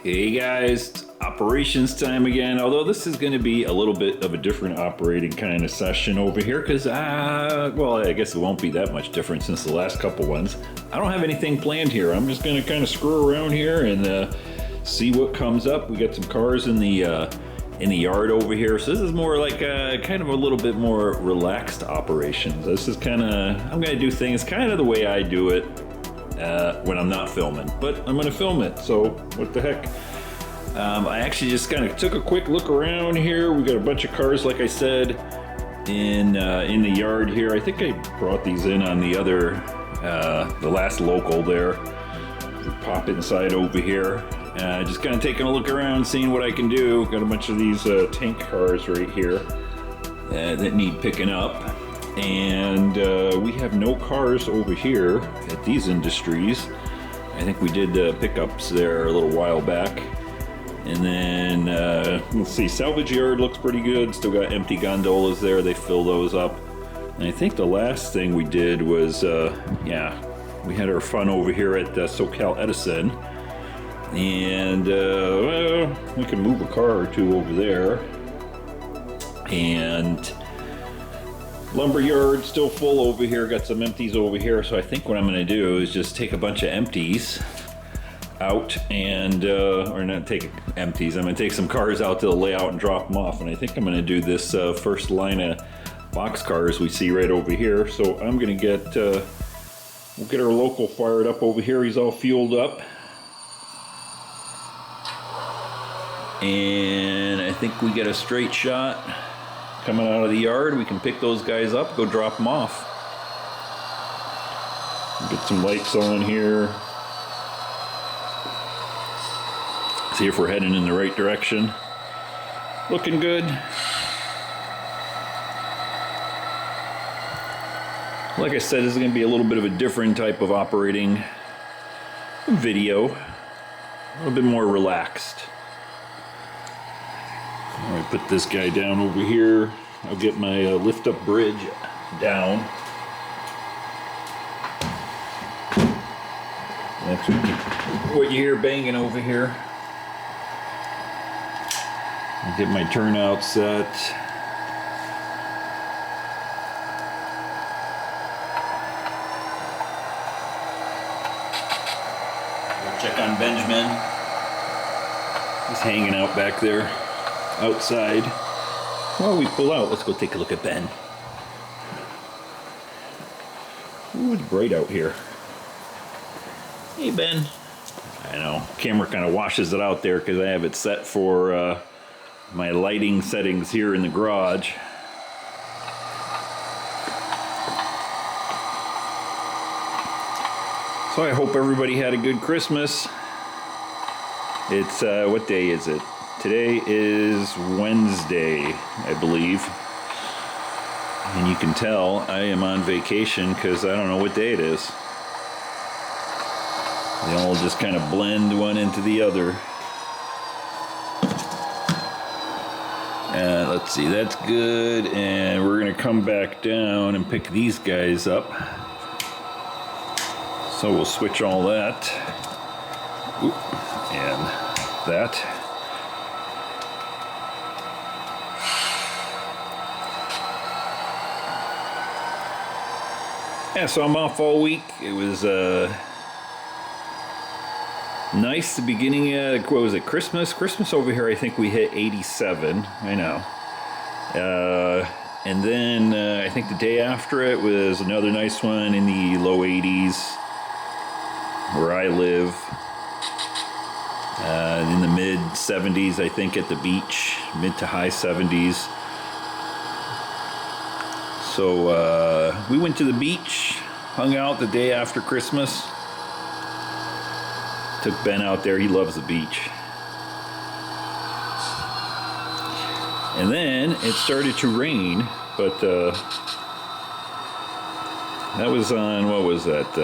Hey guys, operations time again. Although this is going to be a little bit of a different operating kind of session over here because, well, I guess it won't be that much different since the last couple ones. I don't have anything planned here. I'm just going to kind of screw around here and see what comes up. We got some cars in the yard over here. So this is more like kind of a little bit more relaxed operations. This is kind of, I'm going to do things kind of the way I do it when I'm not filming, but I'm going to film it. So what the heck? I actually just kind of took a quick look around here. We got a bunch of cars, like I said, in the yard here. I think I brought these in on the other, the last local there. We pop inside over here. Just kind of taking a look around, seeing what I can do. Got a bunch of these tank cars right here that need picking up. And we have no cars over here at these industries. I think we did pickups there a little while back. And then, let's see, salvage yard looks pretty good. Still got empty gondolas there. They fill those up. And I think the last thing we did was, yeah, we had our fun over here at SoCal Edison. And, well, we can move a car or two over there. And lumber yard still full over here. Got some empties over here. So I think what I'm going to do is just take a bunch of empties out and, or not take empties. I'm going to take some cars out to the layout and drop them off. And I think I'm going to do this first line of box cars we see right over here. So I'm going to get, we'll get our local fired up over here. He's all fueled up. And I think we get a straight shot coming out of the yard. We can pick those guys up, go drop them off. Get some lights on here. See if we're heading in the right direction. Looking good. Like I said, this is going to be a little bit of a different type of operating video. A little bit more relaxed. All right, put this guy down over here. I'll get my lift up bridge down. That's what you hear banging over here. I'll get my turnout set. We'll check on Benjamin. He's hanging out back there outside. While we pull out, let's go take a look at Ben. Ooh, it's bright out here. Hey, Ben. I know, camera kind of washes it out there because I have it set for my lighting settings here in the garage. So I hope everybody had a good Christmas. It's, what day is it? Today is Wednesday, I believe. And you can tell I am on vacation because I don't know what day it is. They all just kind of blend one into the other. Let's see, that's good. And we're going to come back down and pick these guys up. So we'll switch all that. Oop, and that. Yeah, so I'm off all week. It was nice. The beginning, what was it, Christmas? Christmas over here, I think we hit 87. I know. And then I think the day after it was another nice one in the low 80s where I live. In the mid 70s, I think, at the beach, mid to high 70s. So we went to the beach, hung out the day after Christmas. Took Ben out there, he loves the beach. And then it started to rain, but that was on, what was that,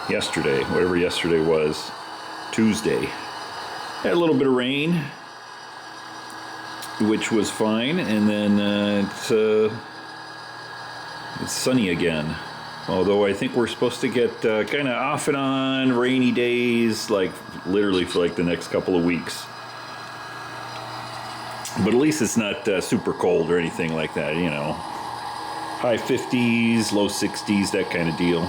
yesterday, whatever yesterday was, Tuesday. Had a little bit of rain, which was fine, and then it's sunny again. Although I think we're supposed to get kind of off and on rainy days, like literally for like the next couple of weeks. But at least it's not super cold or anything like that, you know. High 50s, low 60s, that kind of deal.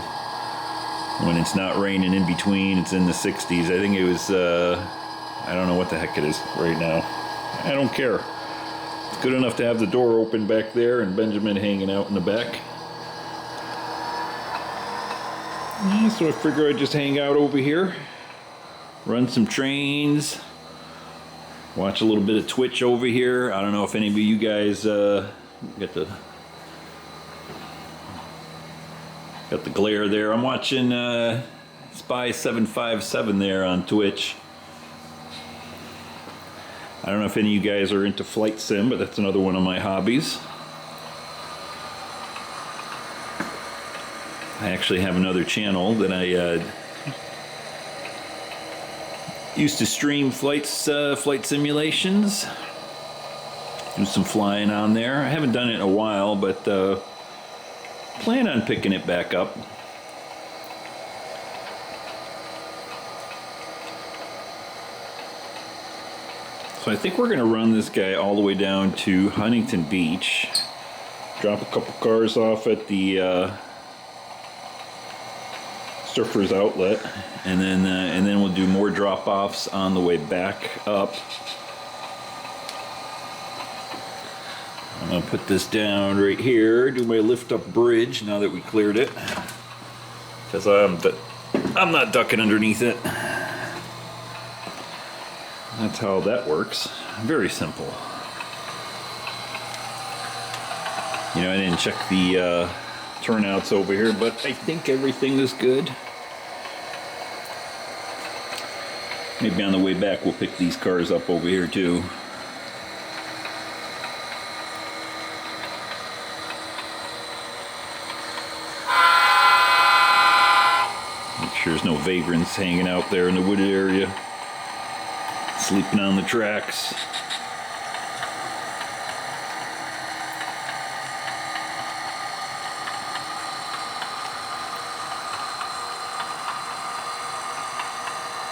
When it's not raining in between, it's in the 60s. I think it was, I don't know what the heck it is right now. I don't care. It's good enough to have the door open back there and Benjamin hanging out in the back. Yeah, so I figure I'd just hang out over here, run some trains, watch a little bit of Twitch over here. I don't know if any of you guys got the glare there. I'm watching Spy757 there on Twitch. I don't know if any of you guys are into flight sim, but that's another one of my hobbies. I actually have another channel that I used to stream flight simulations. Do some flying on there. I haven't done it in a while, but plan on picking it back up. So I think we're going to run this guy all the way down to Huntington Beach. Drop a couple cars off at the Surfers Outlet, and then we'll do more drop-offs on the way back up. I'm gonna put this down right here, do my lift-up bridge now that we cleared it, because I'm not ducking underneath it. That's how that works. Very simple. You know, I didn't check the turnouts over here, but I think everything is good. Maybe on the way back we'll pick these cars up over here too. Make sure there's no vagrants hanging out there in the wooded area, sleeping on the tracks.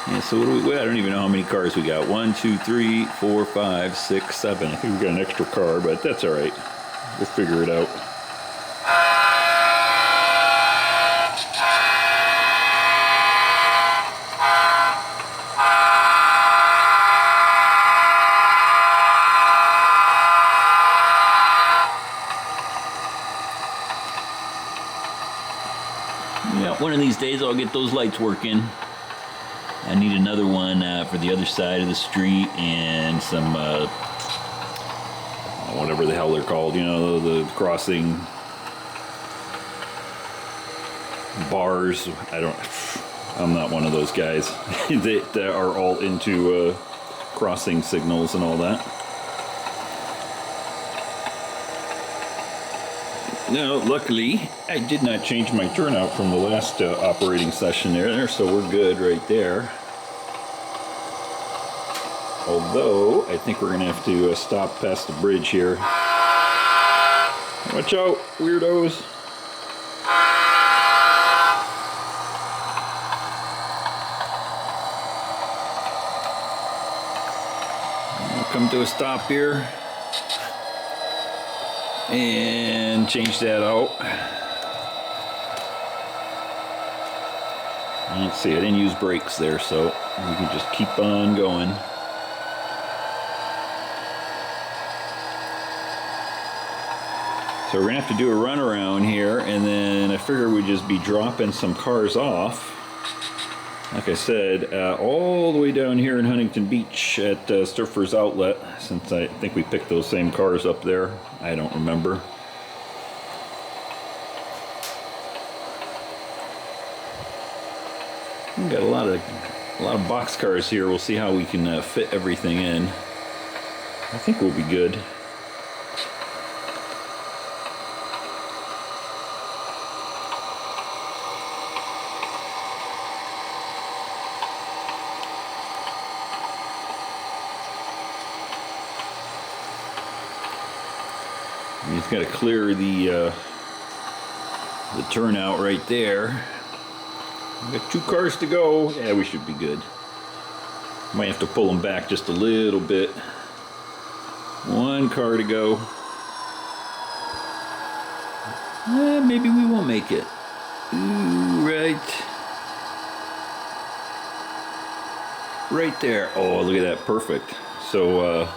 Yeah, so what do we, I don't even know how many cars we got. 1, 2, 3, 4, 5, 6, 7. I think we got an extra car, but that's all right. We'll figure it out. Yeah, one of these days I'll get those lights working. I need another one for the other side of the street, and some whatever the hell they're called, you know, the crossing bars. I'm not one of those guys that are all into crossing signals and all that. No, luckily I did not change my turnout from the last operating session there, so we're good right there. Although, I think we're going to have to stop past the bridge here. Watch out, weirdos. We'll come to a stop here. And change that out. Let's see, I didn't use brakes there, so we can just keep on going. So we're gonna have to do a run around here, and then I figure we'd just be dropping some cars off. Like I said, all the way down here in Huntington Beach at Surfers Outlet, since I think we picked those same cars up there. I don't remember. We've got a lot of box cars here. We'll see how we can fit everything in. I think we'll be good. He's got to clear the the turnout right there. We got 2 cars to go. Yeah, we should be good. Might have to pull them back just a little bit. 1 car to go. Maybe we won't make it. Ooh, right there. Oh, look at that, perfect. So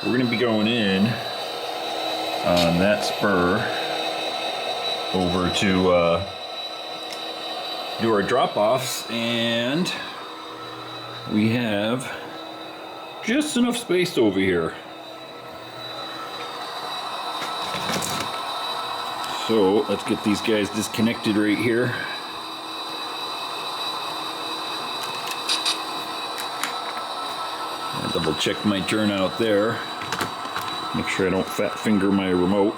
we're gonna be going in on that spur over to do our drop-offs, and we have just enough space over here. So let's get these guys disconnected right here. I'll double check my turnout there. Make sure I don't fat finger my remote.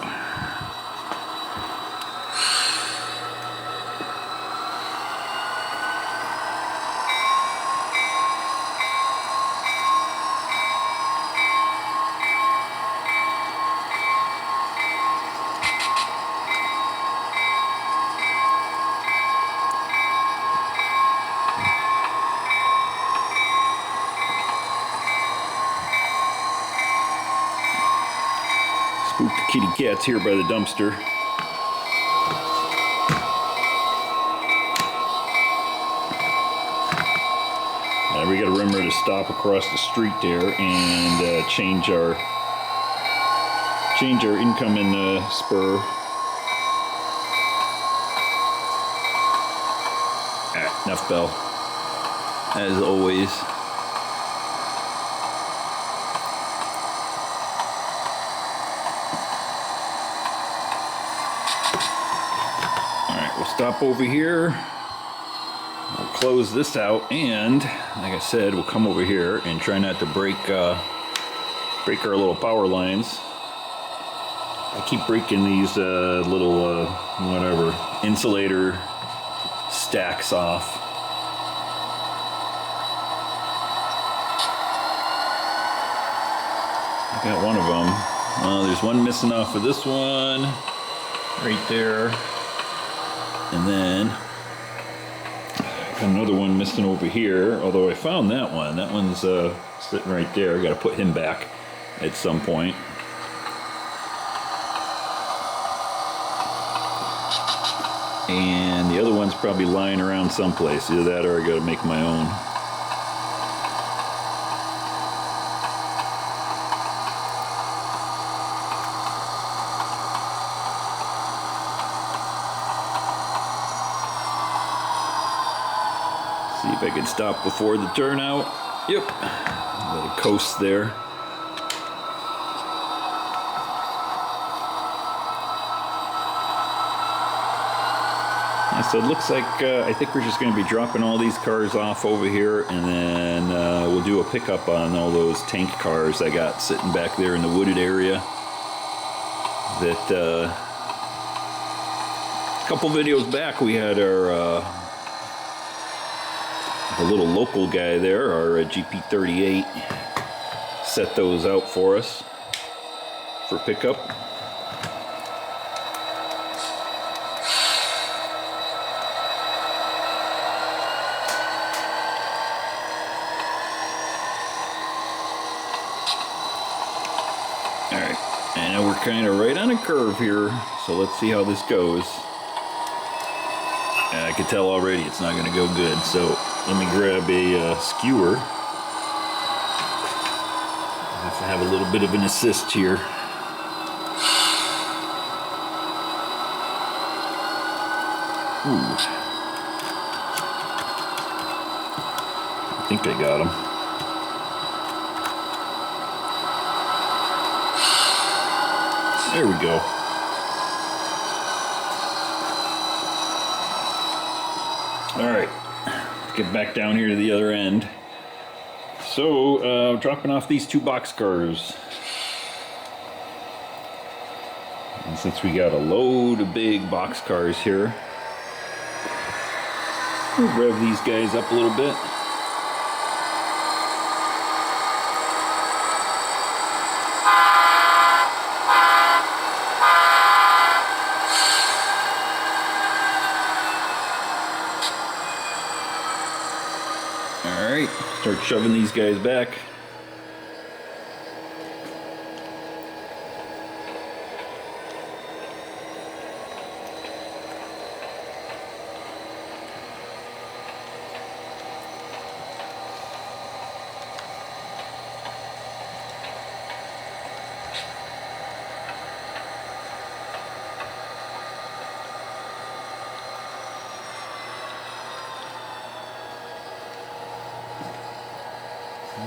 Spook the kitty cats here by the dumpster. We got to remember to stop across the street there and change our incoming spur. Enough bell, as always. Alright, we'll stop over here. We'll close this out, and like I said, we'll come over here and try not to break our little power lines. I keep breaking these little whatever insulator stacks off. I got one of them. There's one missing off of this one right there, and then another one missing over here, although I found that one. That one's sitting right there. I got to put him back at some point. And the other one's probably lying around someplace. Either that or I got to make my own. See if I can stop before the turnout. Yep. Let it coast there. So it looks like I think we're just going to be dropping all these cars off over here, and then we'll do a pickup on all those tank cars I got sitting back there in the wooded area. That a couple videos back we had our the little local guy there, our GP38, set those out for us for pickup. Alright, and now we're kind of right on a curve here, so let's see how this goes. And I can tell already it's not going to go good, so let me grab a skewer. I have to have a little bit of an assist here. Ooh. I think I got him. There we go. All right, let's get back down here to the other end. So, dropping off these 2 boxcars. And since we got a load of big boxcars here, we'll rev these guys up a little bit. All right, start shoving these guys back.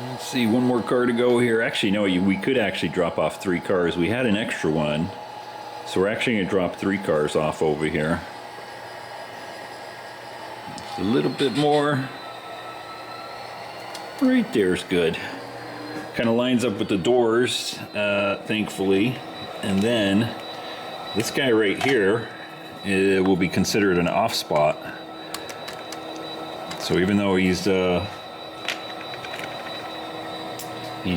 Let's see, one more car to go here. Actually, no, we could actually drop off 3 cars. We had an extra one, so we're actually going to drop 3 cars off over here. Just a little bit more. Right there's good. Kind of lines up with the doors, thankfully. And then this guy right here will be considered an off spot. So even though he's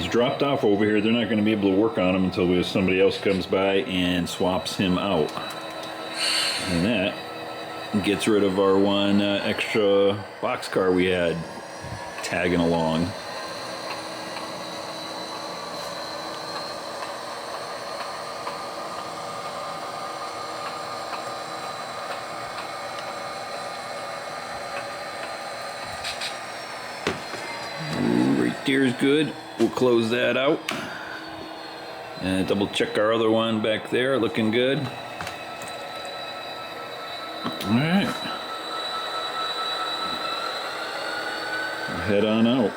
dropped off over here, they're not going to be able to work on him until somebody else comes by and swaps him out. And that gets rid of our one extra boxcar we had tagging along. Right there's good. We'll close that out and double check our other one back there, looking good. All right, we'll head on out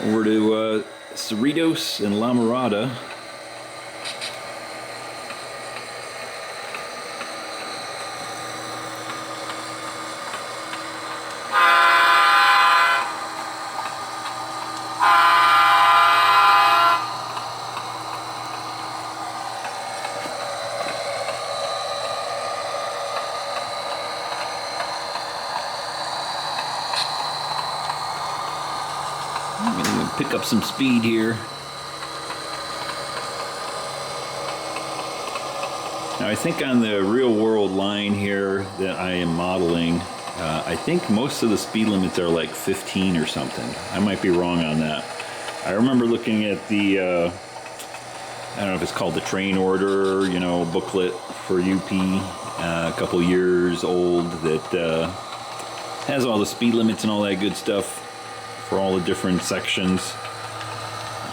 over to Cerritos and La Mirada. I'm going to pick up some speed here. Now I think on the real world line here that I am modeling, I think most of the speed limits are like 15 or something. I might be wrong on that. I remember looking at the, I don't know if it's called the train order, you know, booklet for UP, a couple years old, that has all the speed limits and all that good stuff for all the different sections.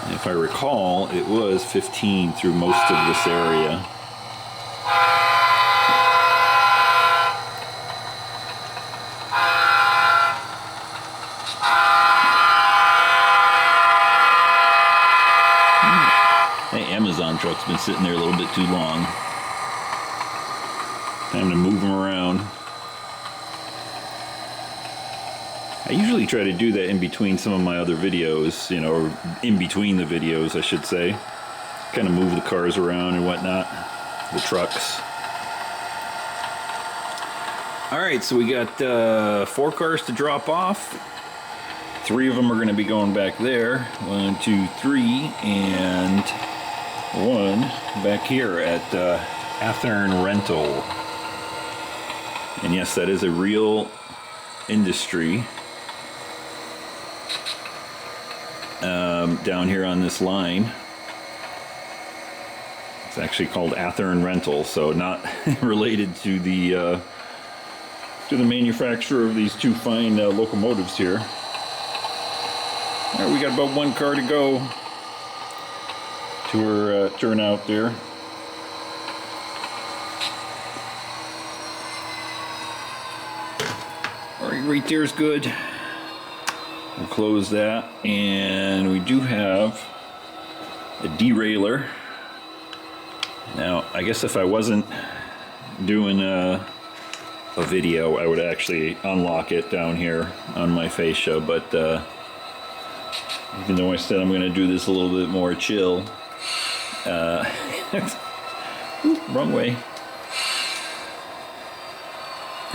And if I recall, it was 15 through most of this area. That Amazon truck's been sitting there a little bit too long. Time to move them around. I usually try to do that in between some of my other videos, you know, or in between the videos, I should say. Kind of move the cars around and whatnot, the trucks. All right, so we got 4 cars to drop off. 3 of them are going to be going back there. 1, 2, 3, and 1 back here at Athearn Rental. And yes, that is a real industry down here on this line. It's actually called athearn Rental, so not related to the manufacturer of these 2 fine locomotives here. All right, we got about 1 car to go to our turnout there. All right, right there's good. We'll close that, and we do have a derailleur. Now, I guess if I wasn't doing a video, I would actually unlock it down here on my fascia, but even though I said I'm going to do this a little bit more chill, wrong way.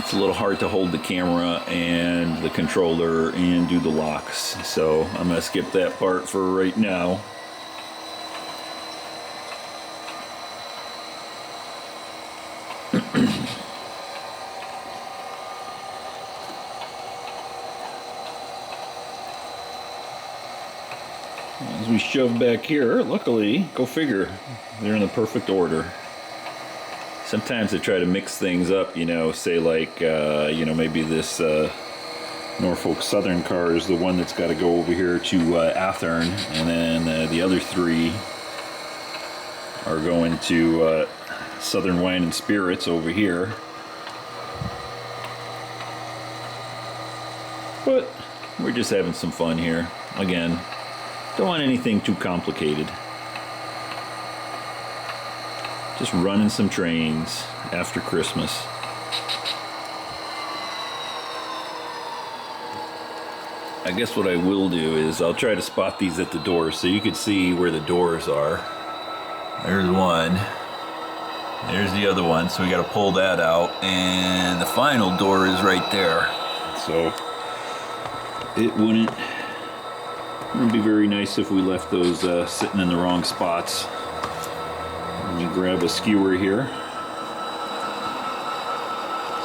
It's a little hard to hold the camera and the controller and do the locks, so I'm going to skip that part for right now. As we shove back here, luckily, go figure, they're in the perfect order. Sometimes I try to mix things up, you know, say like, you know, maybe this Norfolk Southern car is the one that's got to go over here to Athearn, and then the other three are going to Southern Wine and Spirits over here. But we're just having some fun here. Again, don't want anything too complicated. Just running some trains after Christmas. I guess what I will do is I'll try to spot these at the doors so you can see where the doors are. There's one. There's the other one, so we got to pull that out, and the final door is right there. So it wouldn't be very nice if we left those sitting in the wrong spots. Let me grab a skewer here.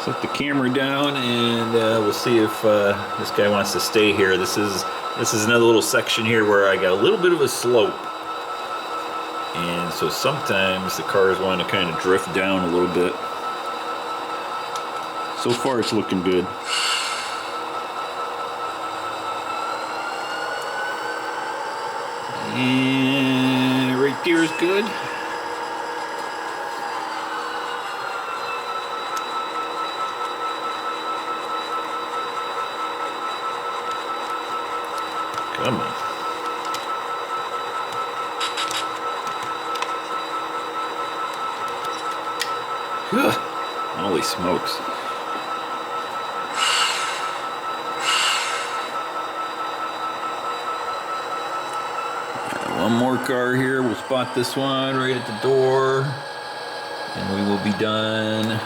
Set the camera down, and we'll see if this guy wants to stay here. This is another little section here where I got a little bit of a slope, and so sometimes the cars want to kind of drift down a little bit. So far it's looking good. And right there is good. Come on. Holy smokes. One more car here. We'll spot this one right at the door, and we will be done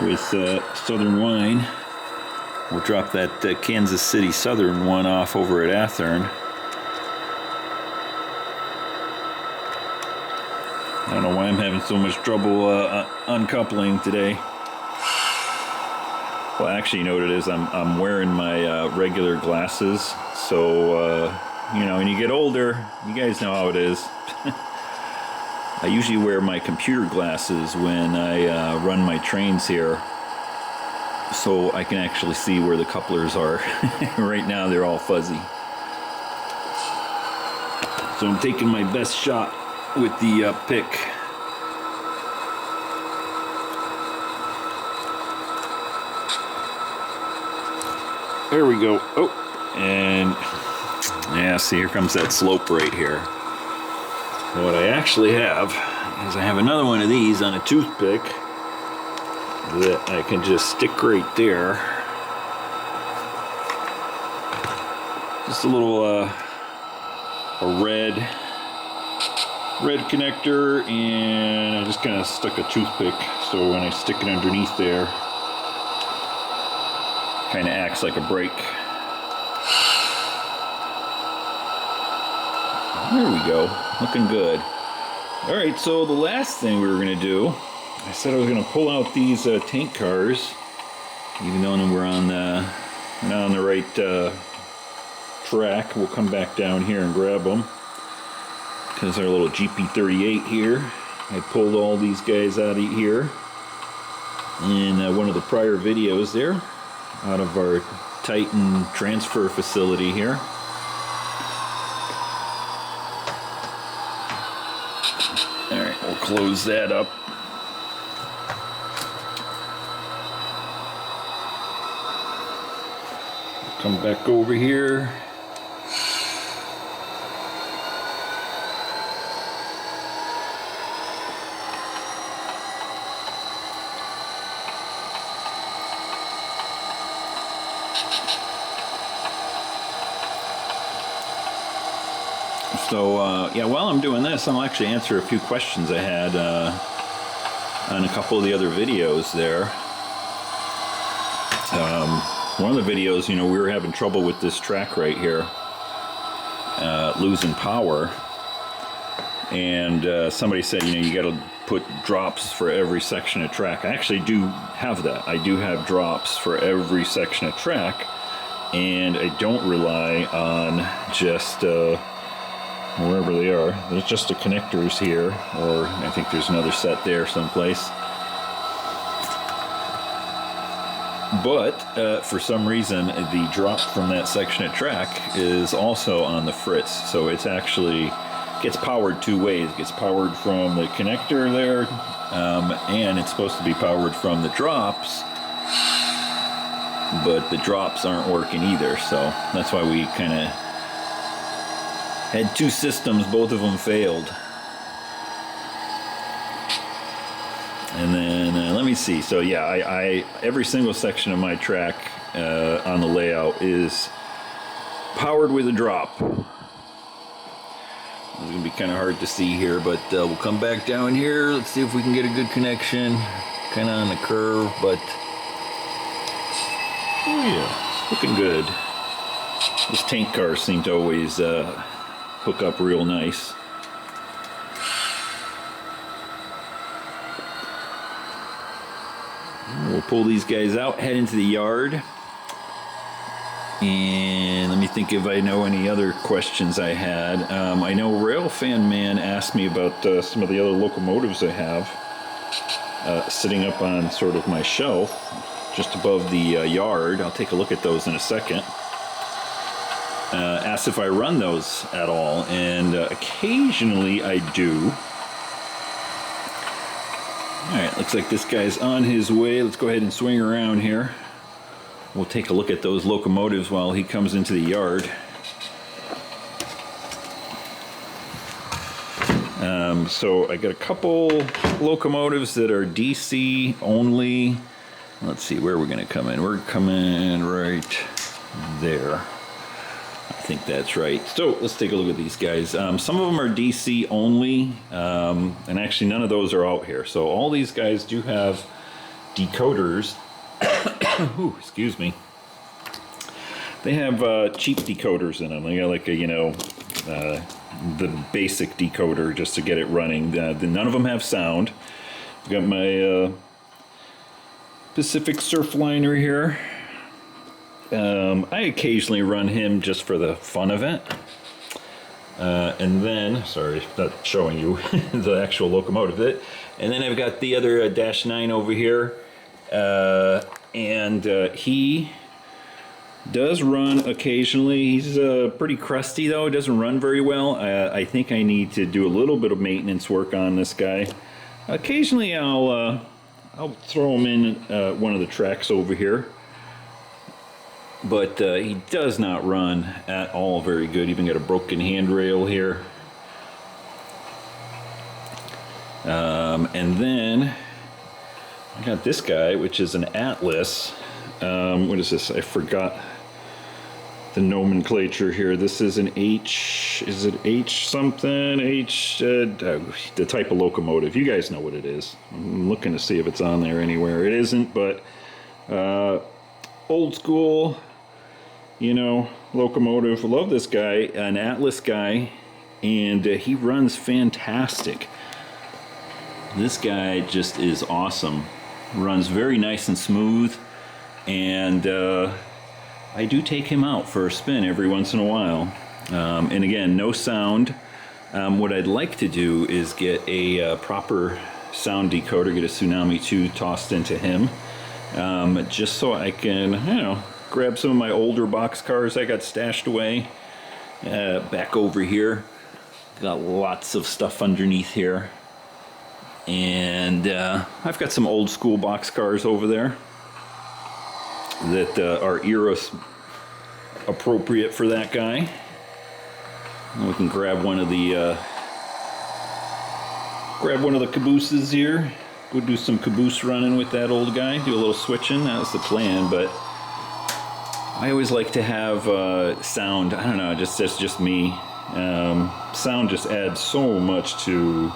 with Southern Wine. We'll drop that Kansas City Southern one off over at Athearn. I don't know why I'm having so much trouble uncoupling today. Well, actually, you know what it is? I'm wearing my regular glasses, so you know, when you get older, you guys know how it is. I usually wear my computer glasses when I run my trains here, so I can actually see where the couplers are. Right now, they're all fuzzy. So I'm taking my best shot with the pick. There we go. Oh, and yeah, see, here comes that slope right here. So what I actually have is I have another one of these on a toothpick that I can just stick right there. Just a little a red connector, and I just kind of stuck a toothpick, so when I stick it underneath there, kind of acts like a brake. There we go, looking good. All right, so the last thing we were gonna do, I said I was gonna pull out these tank cars, even though we're on not on the right track. We'll come back down here and grab them, because our little GP38 here, I pulled all these guys out of here in one of the prior videos there, out of our Titan transfer facility here. All right, we'll close that up. Come back over here. So, yeah, while I'm doing this, I'll actually answer a few questions I had on a couple of the other videos there. One of the videos, you know, we were having trouble with this track right here, losing power. And somebody said, you know, you got to put drops for every section of track. I actually do have that. I do have drops for every section of track. and I don't rely on just wherever they are. There's just the connectors here, or I think there's another set there someplace. But for some reason, the drop from that section of track is also on the fritz, so it's actually gets powered two ways. It gets powered from the connector there, and it's supposed to be powered from the drops, but the drops aren't working either, so that's why we kind of had two systems. Both of them failed. And then let me see. So yeah, I every single section of my track on the layout is powered with a drop. It's gonna be kind of hard to see here, but we'll come back down here. Let's see if we can get a good connection. Kind of on the curve, but oh yeah, looking good. This tank car seemed to always hook up real nice. We'll pull these guys out, head into the yard, and let me think if I know any other questions I had. I know Railfan Man asked me about some of the other locomotives I have sitting up on sort of my shelf just above the yard. I'll take a look at those in a second. Asked if I run those at all, and occasionally I do. Alright, looks like this guy's on his way. Let's go ahead and swing around here. We'll take a look at those locomotives while he comes into the yard. So I got a couple locomotives that are DC only. Let's see where we're going to come in. We're coming right there. I think that's right. So let's take a look at these guys. Some of them are DC only, and actually none of those are out here. So all these guys do have decoders. Ooh, excuse me. They have cheap decoders in them. They got like a, the basic decoder just to get it running. None of them have sound. I've got my Pacific Surfliner here. I occasionally run him just for the fun of it. And then, sorry, not showing you the actual locomotive. And then I've got the other Dash 9 over here. And he does run occasionally. He's pretty crusty though. It doesn't run very well. I think I need to do a little bit of maintenance work on this guy. Occasionally I'll throw him in one of the tracks over here. But he does not run at all very good. Even got a broken handrail here. And then I got this guy, which is an Atlas. What is this? I forgot the nomenclature here. This is an H. Is it H something? H. The type of locomotive. You guys know what it is. I'm looking to see if it's on there anywhere. It isn't, but old school, locomotive. Love this guy, an Atlas guy, and he runs fantastic. This guy just is awesome. Runs very nice and smooth, and I do take him out for a spin every once in a while. And again, no sound. What I'd like to do is get a proper sound decoder, get a Tsunami 2 tossed into him, just so I can, grab some of my older boxcars I got stashed away back over here. Got lots of stuff underneath here. And I've got some old school boxcars over there that are era appropriate for that guy. And we can grab one of the cabooses here. Go do some caboose running with that old guy. Do a little switching. That was the plan, but I always like to have sound. I don't know. That's just me. Sound just adds so much to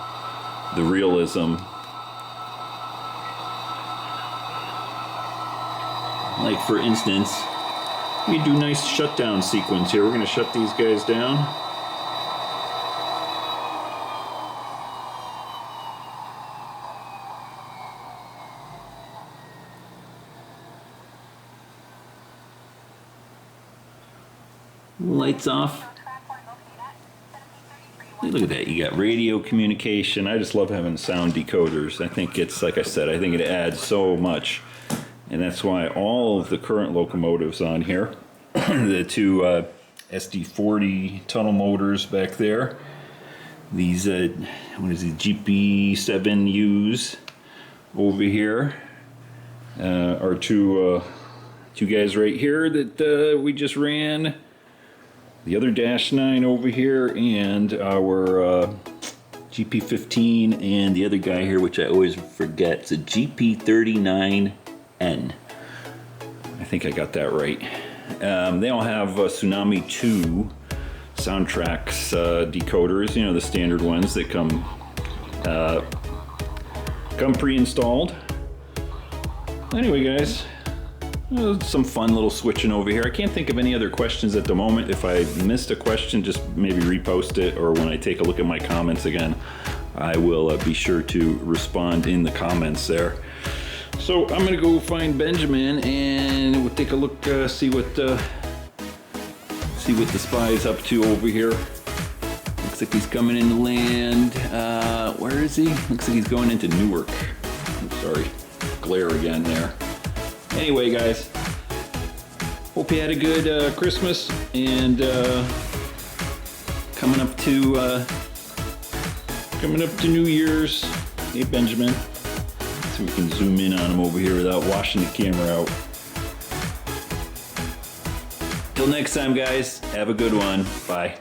the realism. Like for instance, we do nice shutdown sequence here. We're going to shut these guys down. Lights off. Look at that, you got radio communication. I just love having sound decoders. I think it's, like I said, I think it adds so much. And that's why all of the current locomotives on here, the two SD40 tunnel motors back there, these, what is it, GP7Us over here, are two guys right here that we just ran. The other Dash 9 over here, and our GP15, and the other guy here, which I always forget, it's a GP39N. I think I got that right. They all have Tsunami 2 soundtracks decoders, you know, the standard ones that come pre-installed. Anyway, guys, some fun little switching over here. I can't think of any other questions at the moment. If I missed a question, just maybe repost it, or when I take a look at my comments again, I will be sure to respond in the comments there. So I'm gonna go find Benjamin and we'll take a look, see what the spy's up to over here. Looks like he's coming into land. Where is he? Looks like he's going into Newark. I'm sorry, glare again there. Anyway, guys, hope you had a good Christmas, and coming up to New Year's. Hey, Benjamin. So we can zoom in on him over here without washing the camera out. Till next time, guys, have a good one. Bye.